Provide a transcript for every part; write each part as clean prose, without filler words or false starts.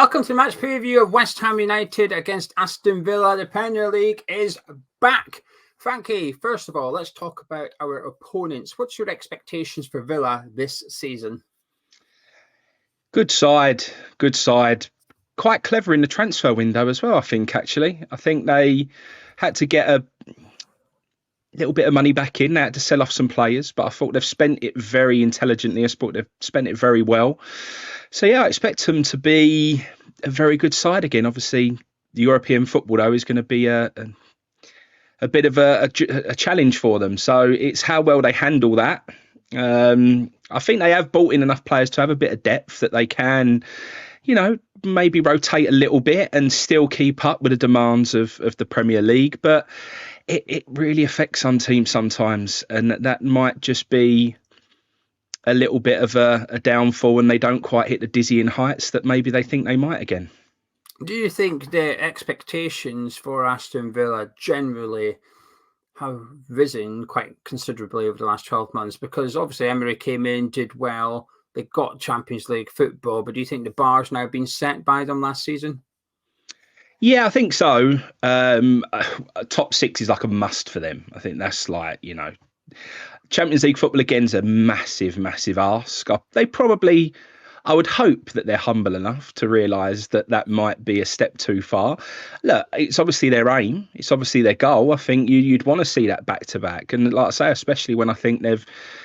Welcome to the match preview of West Ham United against Aston Villa. The Premier League is back. Frankie, first of all, let's talk about our opponents. What's your expectations for Villa this season? Good side. Quite clever in the transfer window as well, I think, actually. I think they had to get a little bit of money back in. They had to sell off some players, but I thought they've spent it very intelligently. I thought they've spent it very well. So, yeah, I expect them to be a very good side again. Obviously, the European football, though, is going to be a bit of a challenge for them. So it's how well they handle that. I think they have brought in enough players to have a bit of depth that they can, maybe rotate a little bit and still keep up with the demands of the Premier League. But it really affects some teams sometimes, and that might just be a little bit of a downfall and they don't quite hit the dizzying heights that maybe they think they might again. Do you think the expectations for Aston Villa generally have risen quite considerably over the last 12 months? Because obviously Emery came in, did well, they got Champions League football, but do you think the bar's now been set by them last season? Yeah, I think so. Top six is like a must for them. I think that's like, Champions League football again is a massive, massive ask. I would hope that they're humble enough to realise that might be a step too far. Look, it's obviously their aim. It's obviously their goal. I think you'd want to see that back to back. And like I say, especially when I think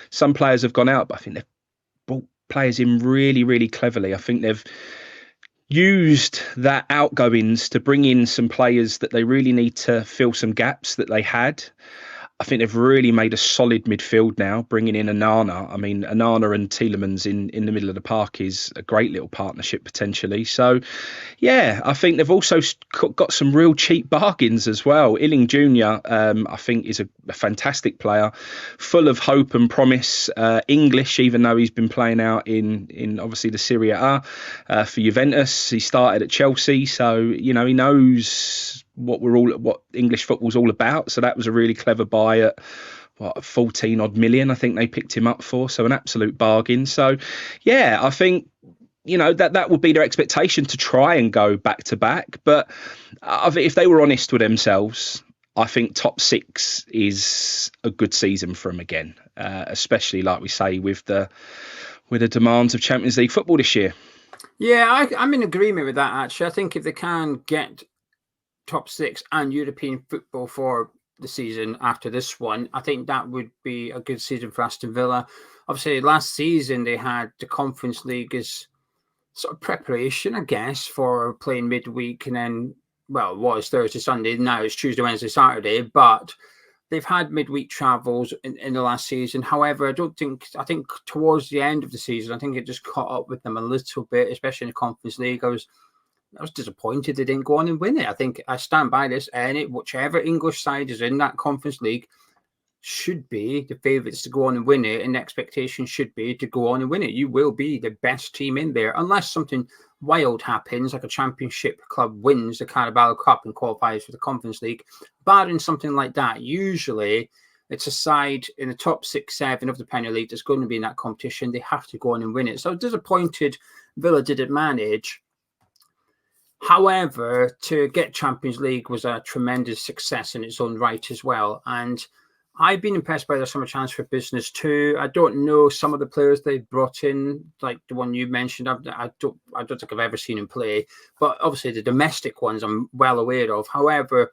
some players have gone out, but I think they've brought players in really, really cleverly. I think they've used that outgoings to bring in some players that they really need to fill some gaps that they had. I think they've really made a solid midfield now, bringing in Onana. I mean, Onana and Tielemans in the middle of the park is a great little partnership potentially. So, yeah, I think they've also got some real cheap bargains as well. Illing Jr., I think, is a fantastic player, full of hope and promise. English, even though he's been playing out in obviously the Serie A for Juventus. He started at Chelsea, so, he knows what English football's all about. So that was a really clever buy at 14 odd million I think they picked him up for, so an absolute bargain. So yeah, I think that would be their expectation, to try and go back to back. But if they were honest with themselves, I think top six is a good season for them again, especially like we say with the demands of Champions League football this year. Yeah, I'm in agreement with that, actually. I think if they can get top six and European football for the season after this one, I think that would be a good season for Aston Villa. Obviously, last season they had the Conference League as sort of preparation, I guess, for playing midweek, and then, well, it was Thursday, Sunday, now it's Tuesday, Wednesday, Saturday, but they've had midweek travels in the last season. However, I think towards the end of the season, I think it just caught up with them a little bit, especially in the Conference League. I was disappointed they didn't go on and win it. I think I stand by this, and whichever English side is in that Conference League should be the favourites to go on and win it, and the expectation should be to go on and win it. You will be the best team in there, unless something wild happens, like a Championship club wins the Carabao Cup and qualifies for the Conference League. Barring something like that, usually it's a side in the top 6, 7 of the Premier League that's going to be in that competition. They have to go on and win it. So disappointed Villa didn't manage. However, to get Champions League was a tremendous success in its own right as well. And I've been impressed by their summer transfer business too. I don't know some of the players they brought in, like the one you mentioned. I don't think I've ever seen him play. But obviously the domestic ones I'm well aware of. However,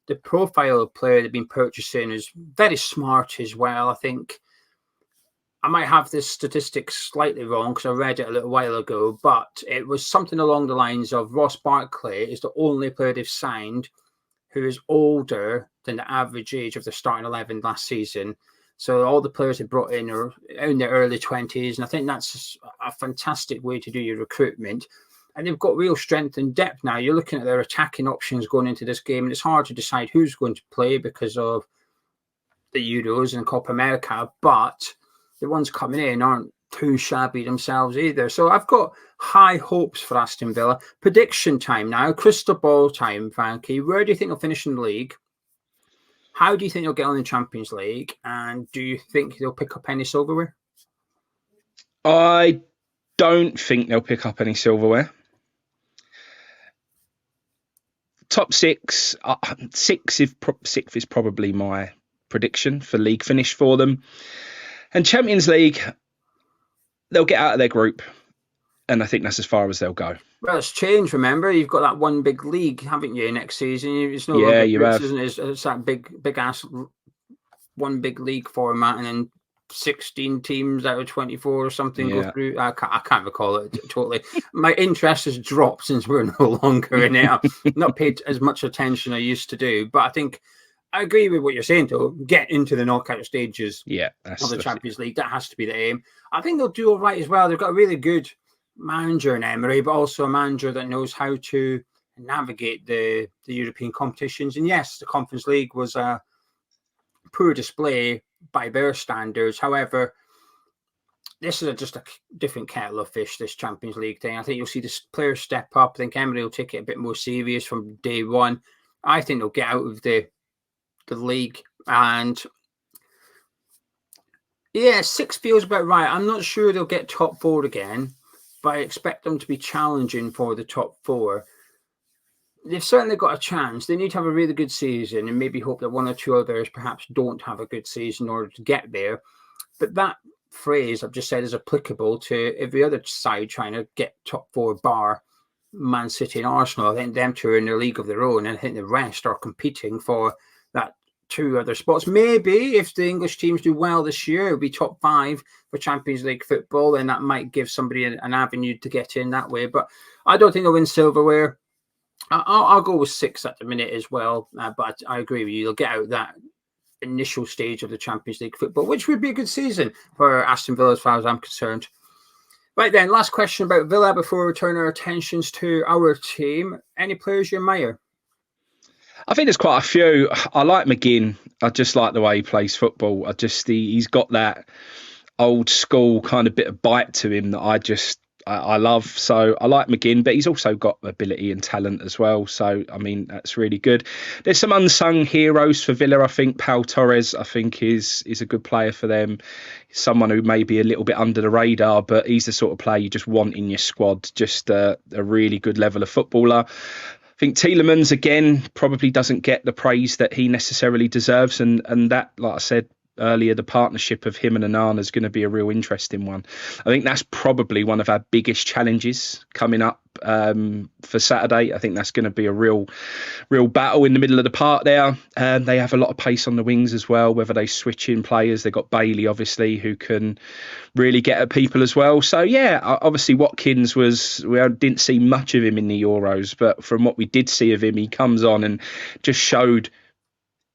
the profile of player they've been purchasing is very smart as well. I think I might have this statistic slightly wrong because I read it a little while ago, but it was something along the lines of Ross Barkley is the only player they've signed who is older than the average age of the starting 11 last season. So all the players they brought in are in their early 20s, and I think that's a fantastic way to do your recruitment. And they've got real strength and depth now. You're looking at their attacking options going into this game, and it's hard to decide who's going to play because of the Euros and Copa America, but the ones coming in aren't too shabby themselves either. So I've got high hopes for Aston Villa. Prediction time now, crystal ball time, Frankie. Where do you think they'll finish in the league? How do you think they'll get on in the Champions League? And do you think they'll pick up any silverware? I don't think they'll pick up any silverware. top six, sixth is probably my prediction for league finish for them. And Champions League, they'll get out of their group, and I think that's as far as they'll go. Well, it's changed. Remember, you've got that one big league, haven't you? Next season, it's no Yeah, longer you groups, have. isn't it? It's that big ass one big league format, and then 16 teams out of 24 or something go through. I can't recall it totally. My interest has dropped since we're no longer in it. I've not paid as much attention I used to do, but I think I agree with what you're saying, though. Get into the knockout stages of the Champions League. That has to be the aim. I think they'll do all right as well. They've got a really good manager in Emery, but also a manager that knows how to navigate the European competitions. And yes, the Conference League was a poor display by their standards. However, this is just a different kettle of fish, this Champions League thing. I think you'll see the players step up. I think Emery will take it a bit more serious from day one. I think they'll get out of the league, and yeah, 6 feels about right. I'm not sure they'll get top 4 again, but I expect them to be challenging for the top 4. They've certainly got a chance. They need to have a really good season and maybe hope that one or two others perhaps don't have a good season in order to get there. But that phrase I've just said is applicable to every other side trying to get top 4 bar Man City and Arsenal. I think them two are in a league of their own, and I think the rest are competing for that 2 other spots. Maybe if the English teams do well this year, it'll be top 5 for Champions League football, and that might give somebody an avenue to get in that way. But I don't think they'll win silverware. I'll go with 6 at the minute as well, but I agree with you. They'll get out that initial stage of the Champions League football, which would be a good season for Aston Villa as far as I'm concerned. Right then, last question about Villa before we turn our attentions to our team. Any players you admire? I think there's quite a few. I like McGinn. I just like the way he plays football. He's got that old school kind of bit of bite to him that I love. So I like McGinn, but he's also got ability and talent as well. So, I mean, that's really good. There's some unsung heroes for Villa. I think Pau Torres, I think, is a good player for them. Someone who may be a little bit under the radar, but he's the sort of player you just want in your squad. Just a really good level of footballer. I think Tielemans, again, probably doesn't get the praise that he necessarily deserves. And that, like I said earlier, the partnership of him and Onana is going to be a real interesting one. I think that's probably one of our biggest challenges coming up for Saturday. I think that's going to be a real battle in the middle of the park there. They have a lot of pace on the wings as well, whether they switch in players. They've got Bailey, obviously, who can really get at people as well. So, yeah, obviously Watkins we didn't see much of him in the Euros, but from what we did see of him, he comes on and just showed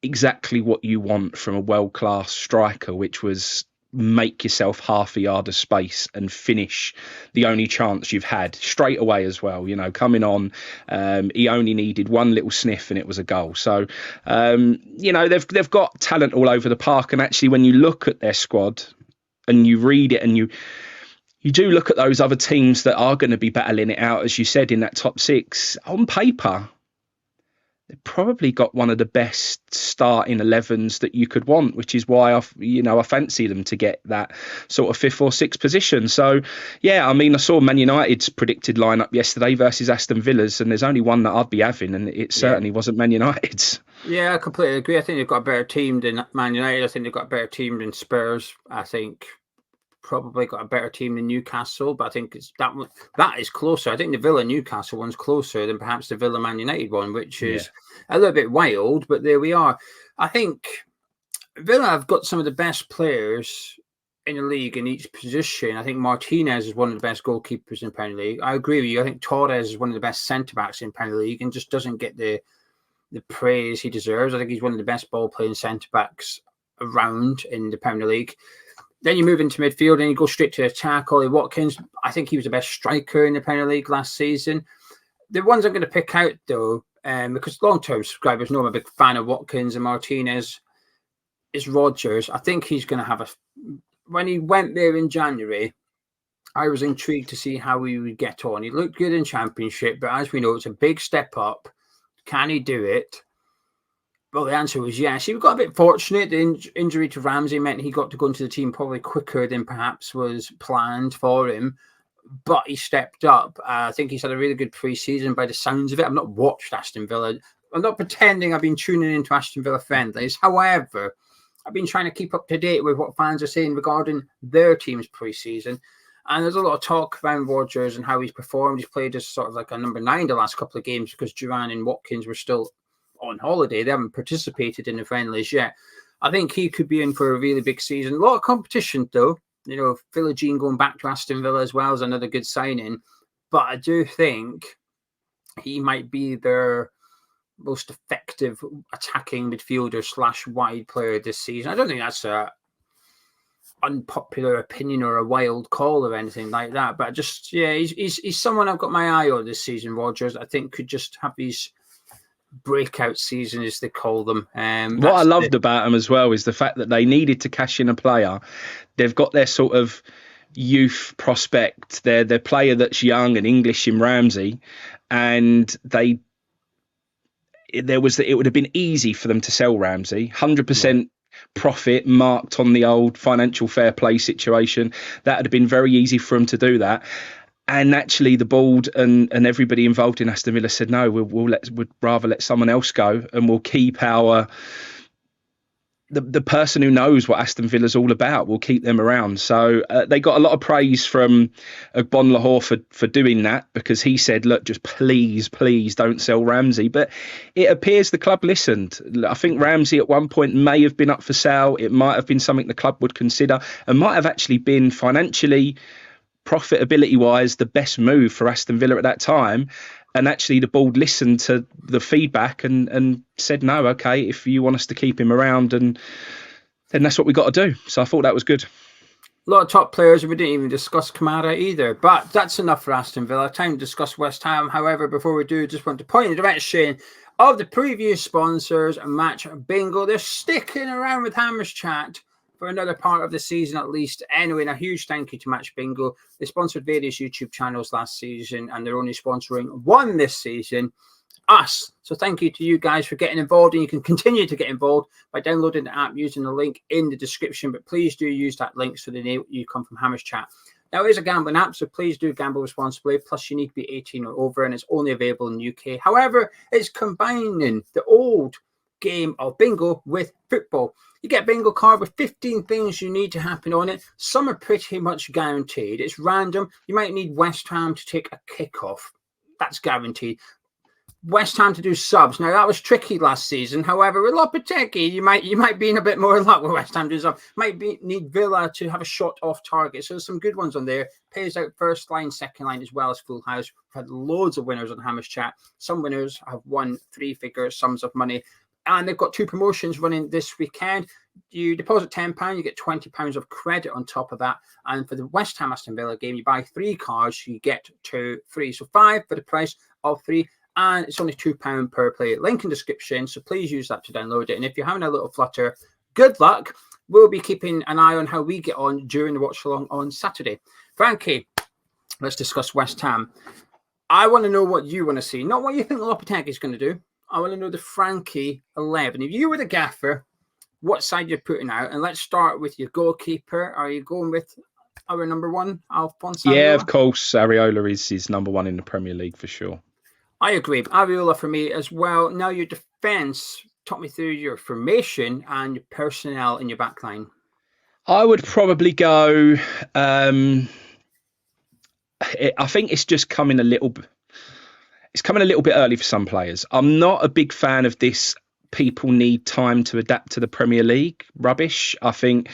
exactly what you want from a world-class striker, which was make yourself half a yard of space and finish the only chance you've had straight away as well. Coming on, he only needed one little sniff and it was a goal. So, they've got talent all over the park. And actually, when you look at their squad and you read it and you do look at those other teams that are going to be battling it out, as you said, in that top 6, on paper, they've probably got one of the best starting 11s that you could want, which is why I fancy them to get that sort of 5th or 6th position. So, yeah, I mean, I saw Man United's predicted lineup yesterday versus Aston Villa's, and there's only one that I'd be having, and it certainly wasn't Man United's. Yeah, I completely agree. I think they've got a better team than Man United. I think they've got a better team than Spurs. I think probably got a better team than Newcastle, but I think that is closer. I think the Villa Newcastle one's closer than perhaps the Villa Man United one, which is a little bit wild, but there we are. I think Villa have got some of the best players in the league in each position. I think Martinez is one of the best goalkeepers in Premier League. I agree with you. I think Torres is one of the best centre-backs in Premier League and just doesn't get the praise he deserves. I think he's one of the best ball-playing centre-backs around in the Premier League. Then you move into midfield and you go straight to attack. Ollie Watkins, I think he was the best striker in the Premier League last season. The ones I'm going to pick out, though, because long-term subscribers know I'm a big fan of Watkins and Martinez, is Rodgers. I think he's going to have when he went there in January, I was intrigued to see how he would get on. He looked good in Championship, but as we know, it's a big step up. Can he do it? Well, the answer was yes. He got a bit fortunate. The injury to Ramsey meant he got to go into the team probably quicker than perhaps was planned for him. but he stepped up. I think he's had a really good pre-season by the sounds of it. I've not watched Aston Villa. I'm not pretending I've been tuning into Aston Villa friendlies. However, I've been trying to keep up to date with what fans are saying regarding their team's pre-season. And there's a lot of talk around Rodgers and how he's performed. He's played as sort of like a number 9 the last couple of games because Duran and Watkins were still on holiday. They haven't participated in the friendlies yet. I think he could be in for a really big season. A lot of competition, though. You know, Philogene going back to Aston Villa as well is another good signing. But I do think he might be their most effective attacking midfielder / wide player this season. I don't think that's a unpopular opinion or a wild call or anything like that. But just, yeah, he's someone I've got my eye on this season, Rodgers. I think could just have these breakout season, as they call them. What I loved about him as well is the fact that they needed to cash in a player. They've got their sort of youth prospect, their player that's young and English in Ramsey, and it would have been easy for them to sell Ramsey, 100% profit marked on the old financial fair play situation. That would have been very easy for them to do that. And actually, the board and everybody involved in Aston Villa said, no, we'd rather let someone else go, and we'll keep the person who knows what Aston Villa's all about. We'll keep them around. So they got a lot of praise from Bon Lahore for doing that, because he said, look, just please don't sell Ramsey. But it appears the club listened. I think Ramsey at one point may have been up for sale. It might have been something the club would consider, and might have actually been financially, profitability wise, the best move for Aston Villa at that time. And actually the board listened to the feedback and said, no, okay, if you want us to keep him around, and then that's what we got to do. So I thought that was good. A lot of top players. We didn't even discuss Kamara either, but that's enough for Aston Villa. Time to discuss West Ham. However, before we do, just want to point in the direction of the previous sponsors, Match Bingo. They're sticking around with Hammers Chat for another part of the season at least. Anyway, and a huge thank you to Match Bingo. They sponsored various YouTube channels last season, and they're only sponsoring one this season, us. So thank you to you guys for getting involved, and you can continue to get involved by downloading the app using the link in the description. But please do use that link so they know you come from Hammers Chat. Now, it is a gambling app, so please do gamble responsibly. Plus, you need to be 18 or over, and it's only available in the UK. However, it's combining the old game of bingo with football. You get a bingo card with 15 things you need to happen on it. Some are pretty much guaranteed. It's random. You might need West Ham to take a kickoff. That's guaranteed. West Ham to do subs. Now, that was tricky last season. However, with Lopetegui, you might be in a bit more luck with West Ham doing subs. Need Villa to have a shot off target. So there's some good ones on there. Pays out first line, second line, as well as full house. We've had loads of winners on Hammers Chat. Some winners have won 3-figure sums of money. And they've got 2 promotions running this weekend. You deposit £10, you get £20 of credit on top of that. And for the West Ham Aston Villa game, you buy 3 cards, you get 2 free. So 5 for the price of 3. And it's only £2 per play. Link in description. So please use that to download it. And if you're having a little flutter, good luck. We'll be keeping an eye on how we get on during the watch along on Saturday. Frankie, let's discuss West Ham. I want to know what you want to see, not what you think Lopetegui is going to do. I want to know the Frankie 11. If you were the gaffer, what side you're putting out? And let's start with your goalkeeper. Are you going with our number 1, Alphonse Areola? Yeah, of course. Areola is number 1 in the Premier League for sure. I agree. Areola for me as well. Now, your defence. Talk me through your formation and your personnel in your back line. I would probably go... I think it's just coming a little bit... It's coming a little bit early for some players. I'm not a big fan of this people need time to adapt to the Premier League rubbish. I think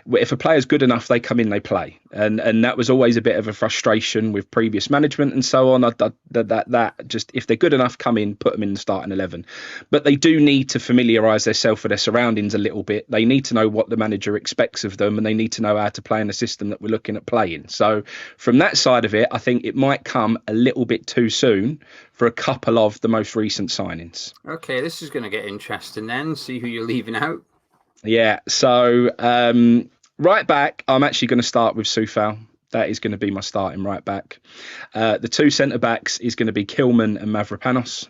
if a player's good enough, they come in, they play. And that was always a bit of a frustration with previous management and so on. That just, if they're good enough, come in, put them in the starting 11. But they do need to familiarise themselves with their surroundings a little bit. They need to know what the manager expects of them, and they need to know how to play in the system that we're looking at playing. So from that side of it, I think it might come a little bit too soon for a couple of the most recent signings. Okay, this is going to get interesting then. See who you're leaving out. Yeah, so right back, I'm actually going to start with Soufal. That is going to be my starting right back. The 2 centre-backs is going to be Kilman and Mavropanos.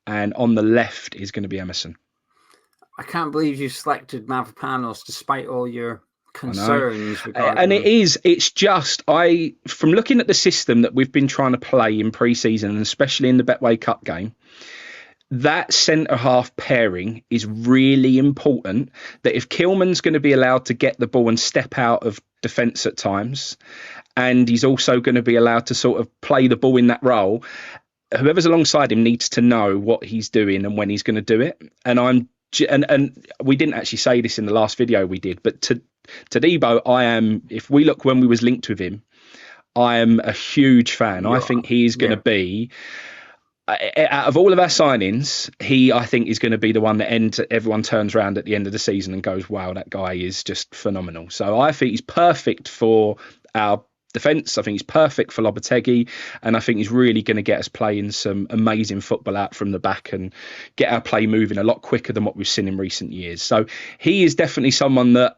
And on the left is going to be Emerson. I can't believe you selected Mavropanos despite all your concerns And it's just, from looking at the system that we've been trying to play in pre-season, and especially in the Betway Cup game, that centre-half pairing is really important. That if Kilman's going to be allowed to get the ball and step out of defence at times, and he's also going to be allowed to sort of play the ball in that role, whoever's alongside him needs to know what he's doing and when he's going to do it. And we didn't actually say this in the last video we did, but to Todibo, if we look when we was linked with him, I am a huge fan. I think he is going to be, out of all of our signings, I think is going to be the one that everyone turns around at the end of the season and goes, wow, that guy is just phenomenal. So I think he's perfect for our defence. I think he's perfect for Lopetegui, and I think he's really going to get us playing some amazing football out from the back and get our play moving a lot quicker than what we've seen in recent years. So he is definitely someone that,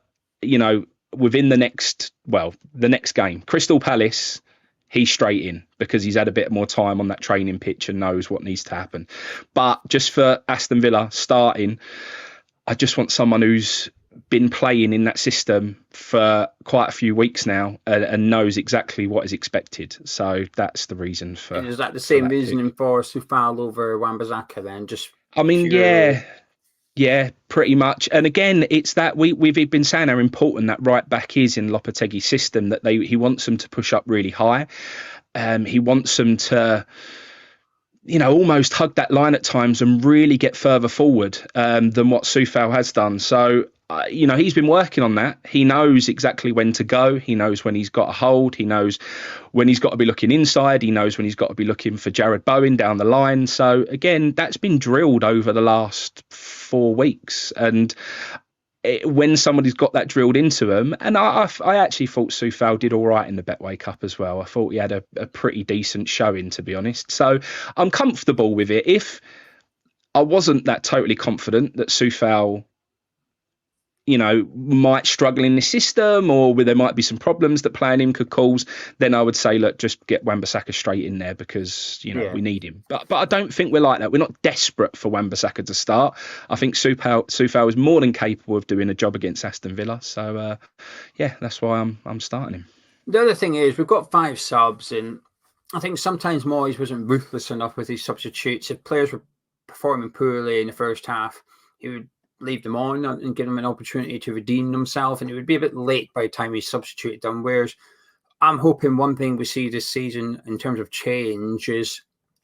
within the next game, Crystal Palace, he's straight in because he's had a bit more time on that training pitch and knows what needs to happen. But just for Aston Villa starting, I just want someone who's been playing in that system for quite a few weeks now and knows exactly what is expected. So that's the reason for. And is that the same reasoning for Soufal over Wan-Bissaka then? Yeah, pretty much. And again, it's that we've been saying how important that right back is in Lopetegui's system, that he wants them to push up really high. He wants them to, almost hug that line at times and really get further forward than what Soufal has done. So, he's been working on that. He knows exactly when to go. He knows when he's got a hold. He knows when he's got to be looking inside. He knows when he's got to be looking for Jared Bowen down the line. So again, that's been drilled over the last 4 weeks. And when somebody's got that drilled into them, and I actually thought Soufal did all right in the Betway Cup as well. I thought he had a pretty decent showing, to be honest. So I'm comfortable with it. If I wasn't that totally confident that Soufal might struggle in the system, or where there might be some problems that playing him could cause, then I would say, look, just get Wan-Bissaka straight in there because, we need him. But I don't think we're like that. We're not desperate for Wan-Bissaka to start. I think Soufal is more than capable of doing a job against Aston Villa. So, that's why I'm starting him. The other thing is we've got 5 subs, and I think sometimes Moyes wasn't ruthless enough with his substitutes. If players were performing poorly in the first half, he would leave them on and give them an opportunity to redeem themselves, and it would be a bit late by the time he substituted them. Whereas I'm hoping one thing we see this season in terms of change is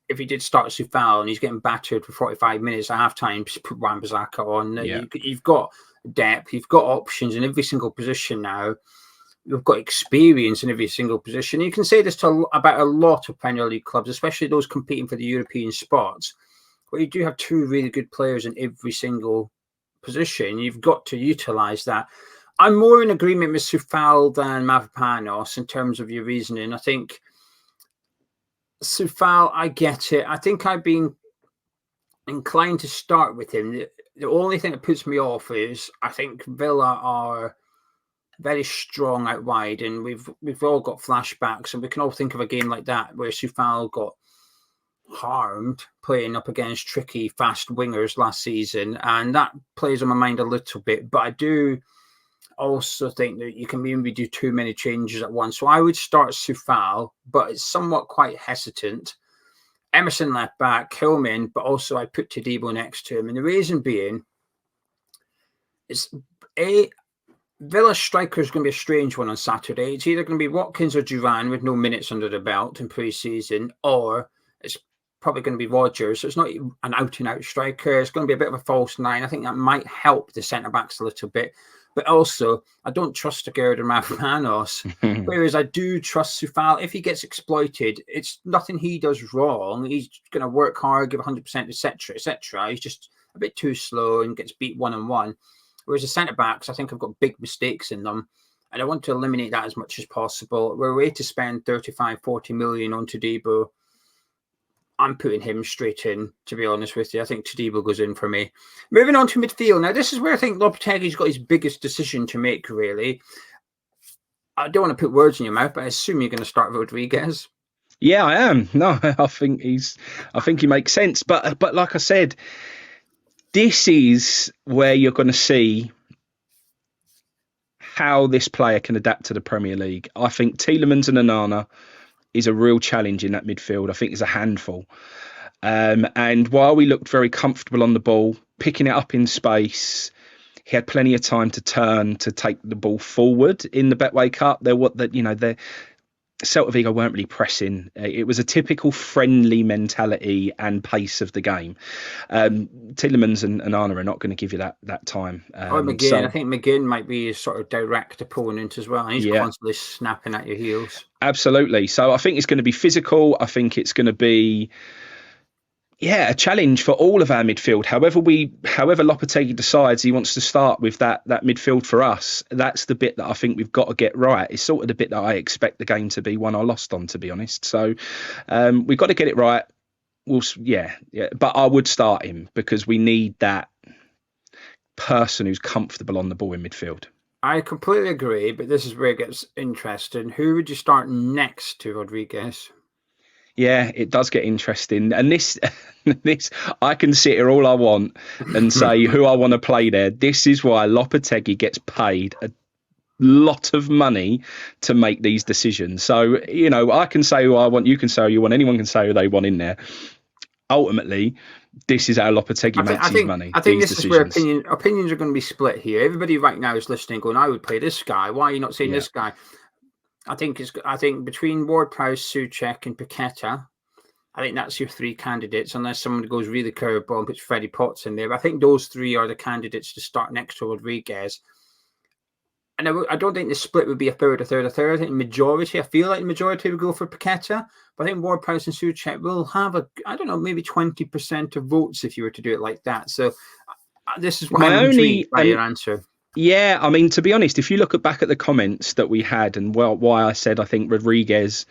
if he did start Soufal and he's getting battered for 45 minutes at half-time, just put Wan-Bissaka on. Yeah. You've got depth, you've got options in every single position now. You've got experience in every single position. You can say this about a lot of Premier League clubs, especially those competing for the European spots, where you do have 2 really good players in every single position. You've got to utilise that. I'm more in agreement with Soufal than Mavropanos in terms of your reasoning. I think Soufal, I get it. I think I've been inclined to start with him. The only thing that puts me off is I think Villa are very strong out wide, and we've all got flashbacks, and we can all think of a game like that where Soufal got harmed playing up against tricky fast wingers last season, and that plays on my mind a little bit. But I do also think that you can maybe do too many changes at once, so I would start Soufal, but it's somewhat quite hesitant. Emerson left back, Hillman, but also I put Todibo next to him, and the reason being is Villa striker is going to be a strange one on Saturday. It's either going to be Watkins or Duran with no minutes under the belt in pre-season, or it's probably going to be Rodgers. So it's not an out-and-out striker. It's going to be a bit of a false 9. I think that might help the centre-backs a little bit. But also, I don't trust Aguerd and Mavropanos, whereas I do trust Soufal. If he gets exploited, it's nothing he does wrong. He's going to work hard, give 100%, etc., etc. He's just a bit too slow and gets beat one-on-one. Whereas the centre-backs, I think have got big mistakes in them, and I want to eliminate that as much as possible. We're ready to spend 35, 40 million on Todibo. I'm putting him straight in, to be honest with you. I think Todibo goes in for me. Moving on to midfield. Now, this is where I think Lopetegui's got his biggest decision to make, really. I don't want to put words in your mouth, but I assume you're going to start Rodriguez. Yeah, I am. No, I think he makes sense. But like I said, this is where you're going to see how this player can adapt to the Premier League. I think Tielemans and Onana is a real challenge in that midfield. I think it's a handful. And while we looked very comfortable on the ball, picking it up in space, he had plenty of time to turn to take the ball forward in the Betway Cup. Celta Vigo weren't really pressing. It was a typical friendly mentality and pace of the game. Tielemans and Onana are not going to give you that time. McGinn, I think McGinn might be a sort of direct opponent as well. And he's constantly snapping at your heels. Absolutely. So I think it's going to be physical. I think it's going to be a challenge for all of our midfield. However Lopetegui decides he wants to start with that midfield for us, that's the bit that I think we've got to get right. It's sort of the bit that I expect the game to be won or lost on, to be honest. So we've got to get it right. But I would start him because we need that person who's comfortable on the ball in midfield. I completely agree, but this is where it gets interesting. Who would you start next to Rodriguez? Yeah, it does get interesting. And this, I can sit here all I want and say who I want to play there. This is why Lopetegui gets paid a lot of money to make these decisions. So, I can say who I want, you can say who you want, anyone can say who they want in there. Ultimately, this is how Lopetegui makes his money. I think this is where opinions are going to be split here. Everybody right now is listening going, I would play this guy. Why are you not saying this guy? I think between Ward-Prowse, Souček and Paqueta, I think that's your three candidates, unless someone goes really curveball and puts Freddie Potts in there. But I think those three are the candidates to start next to Rodriguez. And I don't think the split would be a third. I think I feel like the majority would go for Paqueta. But I think Ward-Prowse and Souček will have maybe 20% of votes if you were to do it like that. So this is why I'm intrigued by your answer. Yeah, I mean, to be honest, if you look back at the comments that we had and why I said I think Rodriguez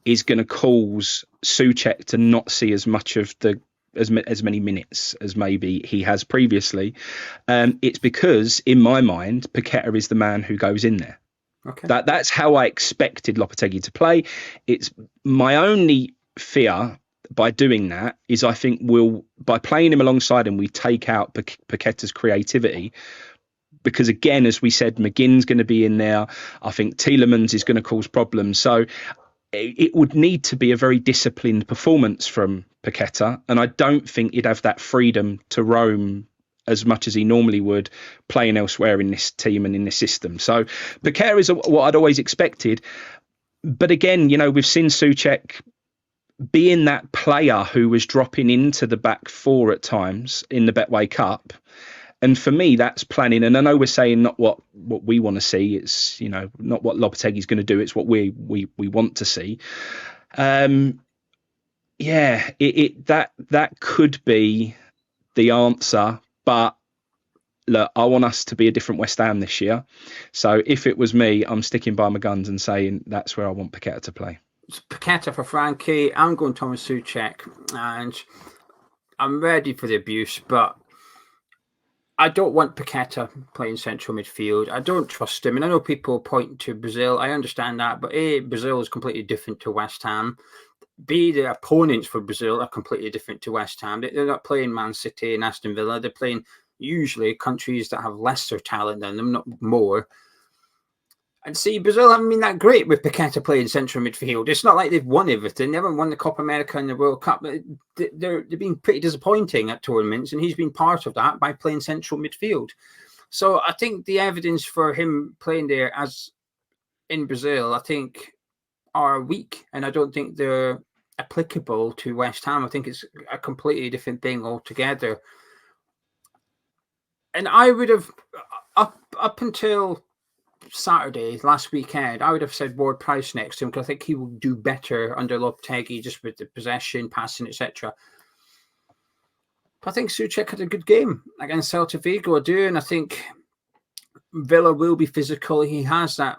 is going to cause Souček to not see as much of as many minutes as maybe he has previously, it's because, in my mind, Paqueta is the man who goes in there. Okay. That's how I expected Lopetegui to play. It's my only fear by doing that is I think by playing him alongside him, we take out Paqueta's creativity. Because again, as we said, McGinn's going to be in there. I think Tielemans is going to cause problems. So it would need to be a very disciplined performance from Paqueta. And I don't think he'd have that freedom to roam as much as he normally would playing elsewhere in this team and in this system. So Paqueta is what I'd always expected. But again, we've seen Souček being that player who was dropping into the back four at times in the Betway Cup. And for me, that's planning. And I know we're saying not what we want to see. It's, not what Lopetegui's going to do. It's what we want to see. That could be the answer. But look, I want us to be a different West Ham this year. So if it was me, I'm sticking by my guns and saying that's where I want Paqueta to play. It's Paqueta for Frankie. I'm going Thomas Souček. And I'm ready for the abuse, but I don't want Paqueta playing central midfield. I don't trust him. And I know people point to Brazil. I understand that. But A, Brazil is completely different to West Ham. B, the opponents for Brazil are completely different to West Ham. They're not playing Man City and Aston Villa. They're playing usually countries that have lesser talent than them, not more. And see, Brazil haven't been that great with Paqueta playing central midfield. It's not like they've won everything. They haven't won the Copa America and the World Cup. They've been pretty disappointing at tournaments, and he's been part of that by playing central midfield. So I think the evidence for him playing there as in Brazil, I think, are weak, and I don't think they're applicable to West Ham. I think it's a completely different thing altogether. And I would have, up until Saturday, last weekend, I would have said Ward-Prowse next to him because I think he will do better under Lopetegui just with the possession, passing, etc. But I think Souček had a good game against Celta Vigo, I do, and I think Villa will be physical. He has that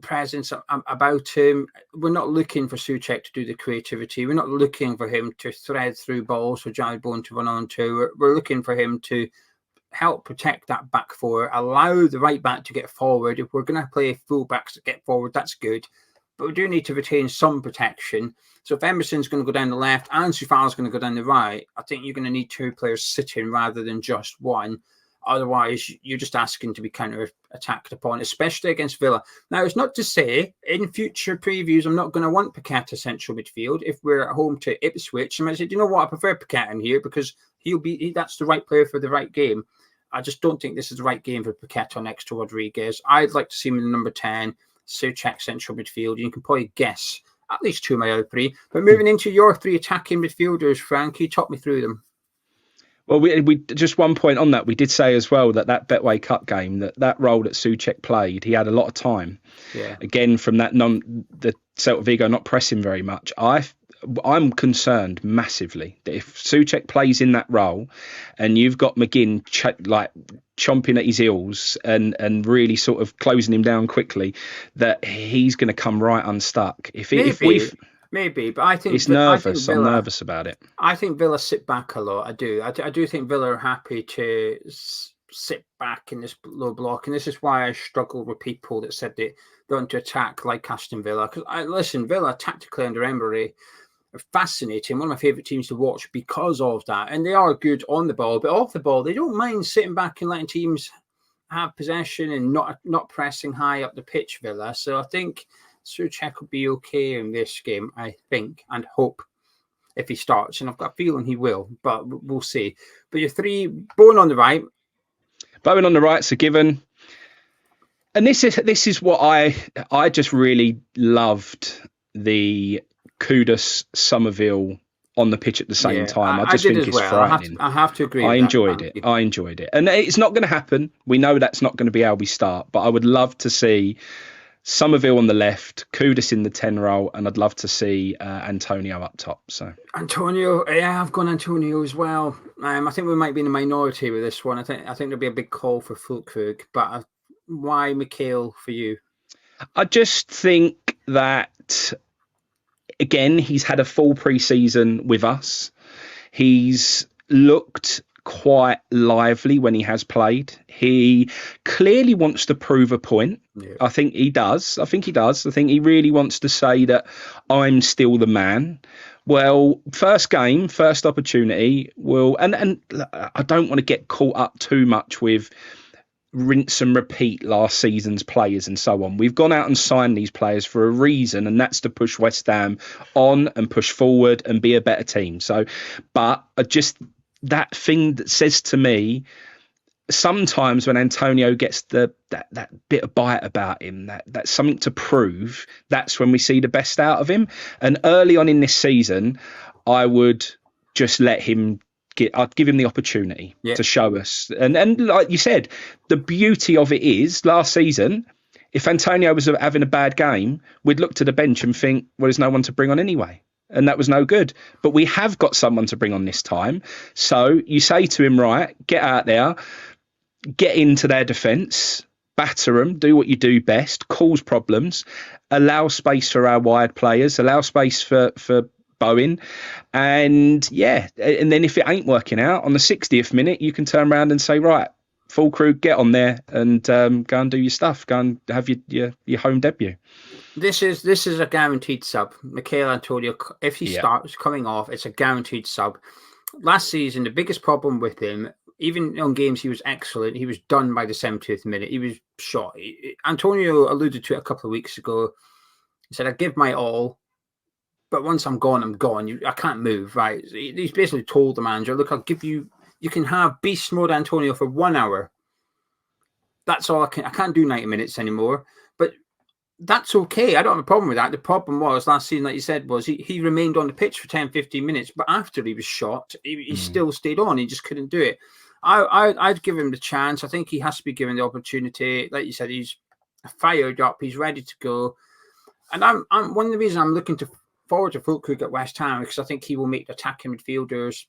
presence about him. We're not looking for Souček to do the creativity. We're not looking for him to thread through balls for Giant Bone to run onto. We're looking for him to help protect that back four, allow the right back to get forward. If we're going to play full backs to get forward, that's good. But we do need to retain some protection. So if Emerson's going to go down the left and Sufal's going to go down the right, I think you're going to need two players sitting rather than just one. Otherwise, you're just asking to be counter-attacked upon, especially against Villa. Now, it's not to say in future previews I'm not going to want Paqueta central midfield. If we're at home to Ipswich, I might say, do you know what? I prefer Paqueta in here because that's the right player for the right game. I just don't think this is the right game for Paqueta next to Rodriguez. I'd like to see him in the number 10, Souček central midfield. You can probably guess at least two of my other three. But moving into your three attacking midfielders, Frank, can you talk me through them? Well, we just one point on that. We did say as well that Betway Cup game, that role that Souček played, he had a lot of time. Yeah. Again, from the Celta Vigo not pressing very much. I'm concerned massively that if Souček plays in that role, and you've got McGinn chomping at his heels and really sort of closing him down quickly, that he's going to come right unstuck. Maybe, but I think it's nervous. I'm nervous about it. I think Villa sit back a lot. I do. I do think Villa are happy to sit back in this low block, and this is why I struggle with people that said they don't to attack like Aston Villa. Because Villa tactically under Emery are fascinating. One of my favourite teams to watch because of that, and they are good on the ball, but off the ball they don't mind sitting back and letting teams have possession and not pressing high up the pitch. Villa, so I think Souček will be okay in this game, I think, and hope if he starts. And I've got a feeling he will, but we'll see. But your three, Bowen on the right. Bowen on the right's a given. And this is what I just really loved, the Kudus Somerville on the pitch at the same time. I just think it's frightening. I have to agree. I enjoyed it. And it's not going to happen. We know that's not going to be how we start, but I would love to see Somerville on the left, Kudus in the 10 role, and I'd love to see Antonio up top. So Antonio, yeah, I've gone Antonio as well. I think we might be in a minority with this one. I think there'll be a big call for Füllkrug, but why Mikhail for you? I just think that, again, he's had a full pre-season with us. He's looked quite lively when he has played. He clearly wants to prove a point. Yeah. I think he does. I think he really wants to say that I'm still the man. Well, first game, first opportunity will, and I don't want to get caught up too much with rinse and repeat last season's players and so on. We've gone out and signed these players for a reason, and that's to push West Ham on and push forward and be a better team. So, but that thing that says to me, sometimes when Antonio gets that bit of bite about him, that's something to prove, that's when we see the best out of him. And early on in this season, I would just let him I'd give him the opportunity to show us. And like you said, the beauty of it is last season, if Antonio was having a bad game, we'd look to the bench and think, well, there's no one to bring on anyway. And that was no good. But we have got someone to bring on this time. So you say to him, right, get out there, get into their defence, batter them, do what you do best, cause problems, allow space for our wide players, allow space for Bowen. And then if it ain't working out, on the 60th minute, you can turn around and say, right, Füllkrug, get on there and go and do your stuff. Go and have your home debut. This is a guaranteed sub. Mikel Antonio, if he starts coming off, it's a guaranteed sub. Last season, the biggest problem with him, even on games he was excellent, he was done by the 70th minute. He was shot. Antonio alluded to it a couple of weeks ago. He said, I give my all, but once I'm gone, I'm gone. I can't move, right? He's basically told the manager, look, I'll give you, you can have beast mode Antonio for 1 hour. That's all I can't do 90 minutes anymore. But that's okay. I don't have a problem with that. The problem was last season, like you said, was he remained on the pitch for 10, 15 minutes, but after he was shot, he still stayed on. He just couldn't do it. I'd give him the chance. I think he has to be given the opportunity. Like you said, he's fired up. He's ready to go. And I'm one of the reasons I'm looking forward to Füllkrug at West Ham, because I think he will make the attacking midfielders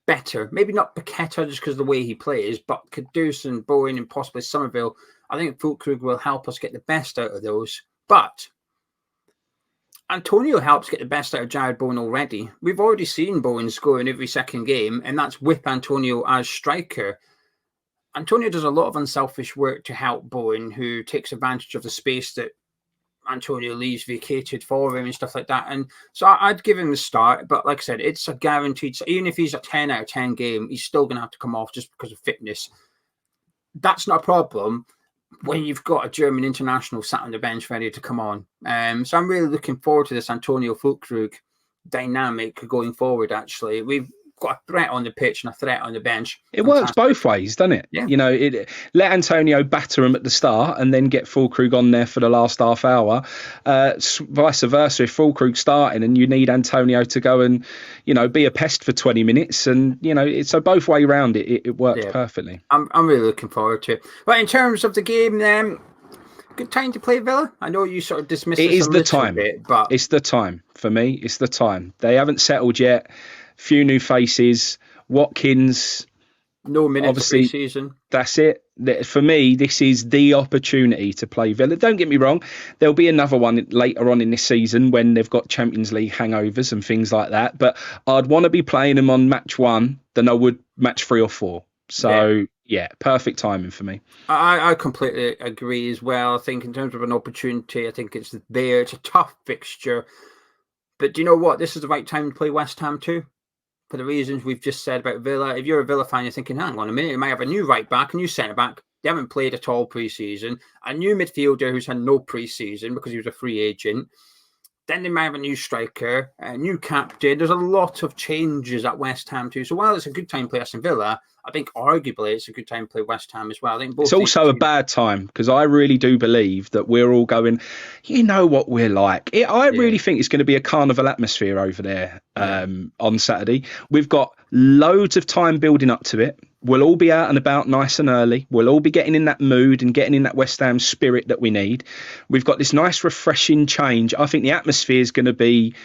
better. Maybe not Paqueta just because of the way he plays, but Kudus and Bowen and possibly Somerville. I think Füllkrug will help us get the best out of those. But Antonio helps get the best out of Jared Bowen already. We've already seen Bowen score in every second game, and that's with Antonio as striker. Antonio does a lot of unselfish work to help Bowen, who takes advantage of the space that Antonio leaves vacated for him and stuff like that. And so I'd give him the start. But like I said, it's a guaranteed. Even if he's a 10 out of 10 game, he's still going to have to come off just because of fitness. That's not a problem when you've got a German international sat on the bench ready to come on. So I'm really looking forward to this Antonio Füllkrug dynamic going forward, actually. We've got a threat on the pitch and a threat on the bench. It works both ways, doesn't it? Yeah. You know, let Antonio batter him at the start and then get Füllkrug on there for the last half hour. Vice versa, if Füllkrug's starting and you need Antonio to go and, you know, be a pest for 20 minutes, and, you know, it's so both way round it works perfectly. I'm really looking forward to it. But in terms of the game, good time to play Villa. I know you sort of dismissed it. It is the time. But it's the time for me. It's the time. They haven't settled yet. Few new faces. Watkins. No minutes pre-season. That's it. For me, this is the opportunity to play Villa. Don't get me wrong. There'll be another one later on in this season when they've got Champions League hangovers and things like that. But I'd want to be playing them on match 1 than I would match 3 or 4. So, yeah, perfect timing for me. I completely agree as well. I think in terms of an opportunity, I think it's there. It's a tough fixture. But do you know what? This is the right time to play West Ham too. For the reasons we've just said about Villa. If you're a Villa fan, you're thinking, hang on a minute, you might have a new right back, a new centre back. They haven't played at all pre-season. A new midfielder who's had no pre-season because he was a free agent. Then they might have a new striker, a new captain. There's a lot of changes at West Ham too. So while it's a good time to play Aston Villa, I think arguably it's a good time to play West Ham as well. I think both. It's also a bad time because I really do believe that we're all going, you know what we're like. I really think it's going to be a carnival atmosphere over there on Saturday. We've got loads of time building up to it. We'll all be out and about nice and early. We'll all be getting in that mood and getting in that West Ham spirit that we need. We've got this nice, refreshing change. I think the atmosphere is going to be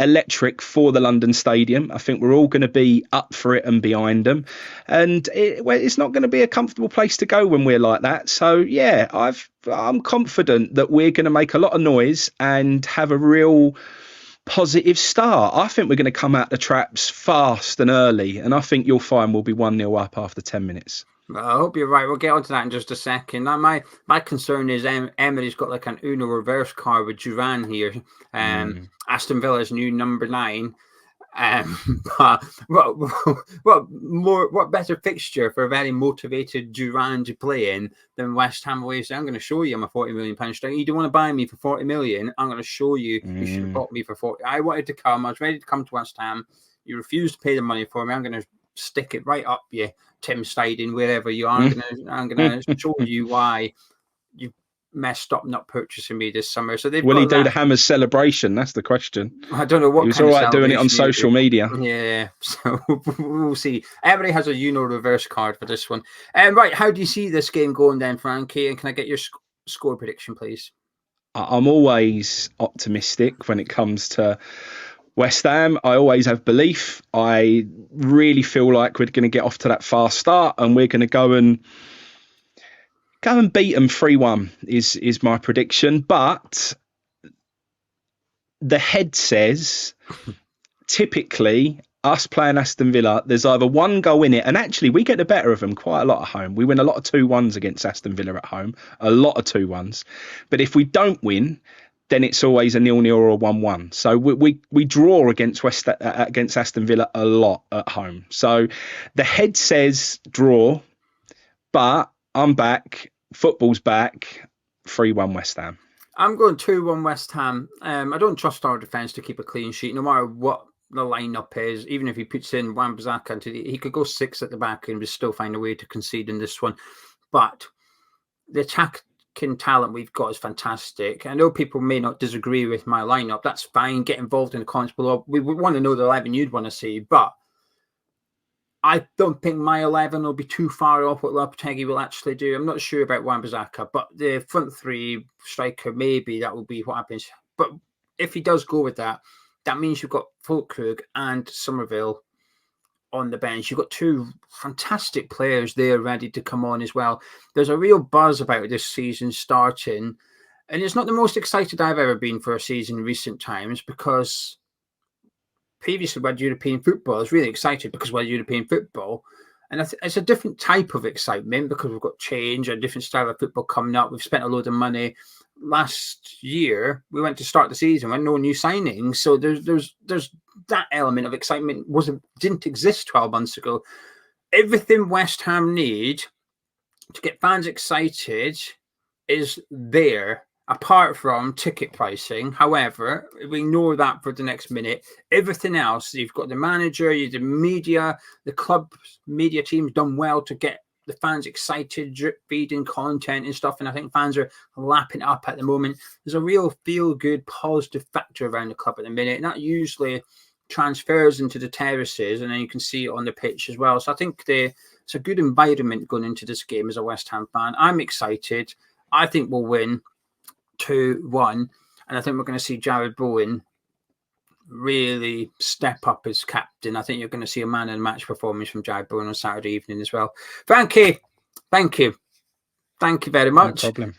electric for the London Stadium. I think we're all going to be up for it and behind them. And it's not going to be a comfortable place to go when we're like that. So, yeah, I'm confident that we're going to make a lot of noise and have a real positive start. I think we're going to come out the traps fast and early, and I think you'll find we'll be 1-0 up after 10 minutes. Well, I hope you're right. We'll get onto that in just a second. Now, my concern is Emery's got like an Uno reverse card with Duran here. Aston Villa's new number 9. But what better fixture for a very motivated Duran to play in than West Ham away? So I'm going to show you I'm a £40 million striker. You don't want to buy me for 40 million. I'm going to show you you should have bought me for 40. I wanted to come. I was ready to come to West Ham. You refused to pay the money for me. I'm going to stick it right up you, Tim Steiding, wherever you are. I'm going to show you why you messed up not purchasing me this summer. So will he do the Hammers celebration? That's the question. I don't know what. He was all right doing it on social media. Yeah, so we'll see. Everybody has a Uno reverse card for this one. Right, how do you see this game going then, Frankie? And can I get your score prediction, please? I'm always optimistic when it comes to West Ham. I always have belief. I really feel like we're going to get off to that fast start and we're going to go and beat them 3-1 is my prediction. But the head says typically us playing Aston Villa, there's either one goal in it, and actually we get the better of them quite a lot at home. We win a lot of 2-1s against Aston Villa at home, a lot of 2-1s. But if we don't win, then it's always a 0-0 or a 1-1. So we draw against Aston Villa a lot at home. So the head says draw, but I'm back. Football's back. 3-1 West Ham. I'm going 2-1 West Ham. I don't trust our defence to keep a clean sheet, no matter what the lineup is. Even if he puts in Wan-Bissaka, he could go 6 at the back and we still find a way to concede in this one. But the attacking talent we've got is fantastic. I know people may not disagree with my lineup. That's fine. Get involved in the comments below. We want to know the 11 you'd want to see, but I don't think my 11 will be too far off what Lopetegui will actually do. I'm not sure about Wan-Bissaka, but the front 3 striker, maybe that will be what happens. But if he does go with that, that means you've got Füllkrug and Somerville on the bench. You've got 2 fantastic players there ready to come on as well. There's a real buzz about this season starting, and it's not the most excited I've ever been for a season in recent times because previously we had European football. I was really excited because we had European football, and it's a different type of excitement because we've got change, a different style of football coming up. We've spent a load of money. last year we went to start the season with no new signings. So there's that element of excitement didn't exist 12 months ago. Everything West Ham need to get fans excited is there, apart from ticket pricing. However, we ignore that for the next minute. Everything else, you've got the manager, you've the media, the club media team's done well to get the fans excited, drip feeding content and stuff. And I think fans are lapping it up at the moment. There's a real feel-good, positive factor around the club at the minute. And that usually transfers into the terraces, and then you can see it on the pitch as well. So I think it's a good environment going into this game as a West Ham fan. I'm excited. I think we'll win 2-1. And I think we're going to see Jared Bowen really step up as captain. I think you're going to see a man and match performance from Jared Bowen on Saturday evening as well. Frankie, thank you very much. No problem.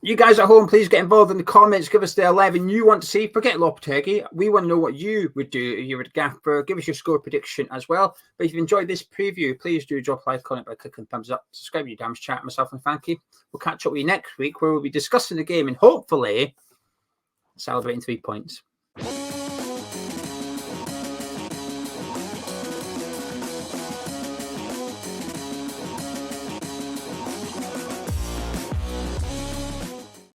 You guys at home, please get involved in the comments. Give us the 11 you want to see. Forget Lopetegui. We want to know what you would do if you were the gaffer. Give us your score prediction as well. But if you've enjoyed this preview, please do drop a like on it by clicking thumbs up. Subscribe to your Dam's Chat. Myself and Frankie. We'll catch up with you next week, where we'll be discussing the game and hopefully celebrating 3 points.